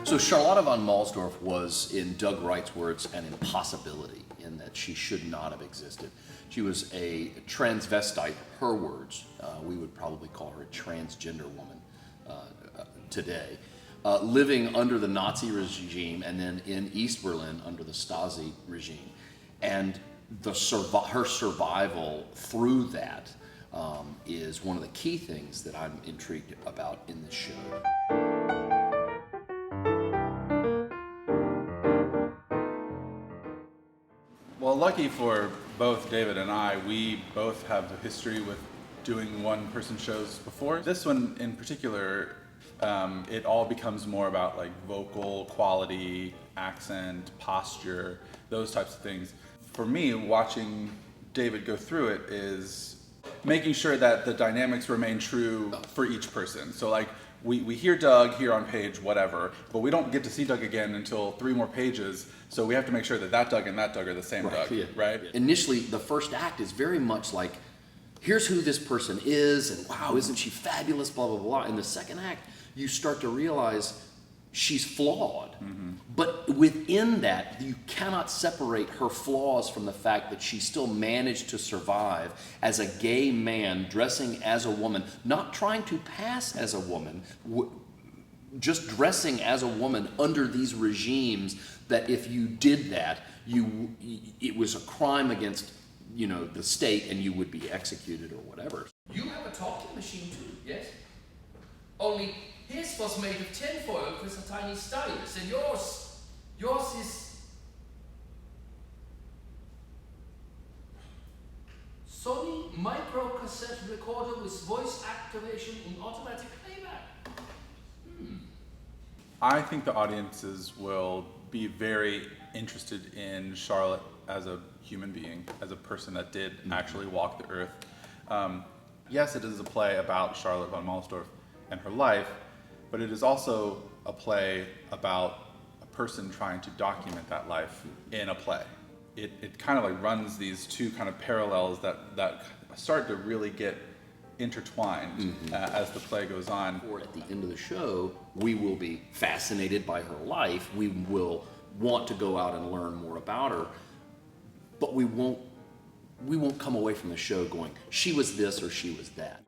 So Charlotte von Mahlsdorf was, in Doug Wright's words, an impossibility in that she should not have existed. She was a transvestite, her words. We would probably call her a transgender woman today. Living under the Nazi regime and then in East Berlin under the Stasi regime. And her survival through that is one of the key things that I'm intrigued about in this show. Well, lucky for both David and I, we both have a history with doing one-person shows before. This one in particular, it all becomes more about like vocal quality, accent, posture, those types of things. For me, watching David go through it is making sure that the dynamics remain true for each person. So like, we hear Doug here on page whatever, but we don't get to see Doug again until 3 more pages, so we have to make sure that that Doug and that Doug are the same Doug, right? Initially, the first act is very much like, here's who this person is, and wow, isn't she fabulous, blah, blah, blah. In the second act, you start to realize she's flawed. But within that, you cannot separate her flaws from the fact that she still managed to survive as a gay man dressing as a woman, not trying to pass as a woman, just dressing as a woman under these regimes that if you did that, it was a crime against, the state and you would be executed or whatever. You have a talking machine too, yes? Only his was made of tinfoil with a tiny stylus, and yours is Sony micro cassette recorder with voice activation and automatic playback. I think the audiences will be very interested in Charlotte as a human being, as a person that did actually walk the earth. Yes, it is a play about Charlotte von Mahlsdorf and her life, but it is also a play about a person trying to document that life in a play. It kind of like runs these two kind of parallels that start to really get intertwined as the play goes on. Or at the end of the show, we will be fascinated by her life. We will want to go out and learn more about her, but we won't come away from the show going, she was this or she was that.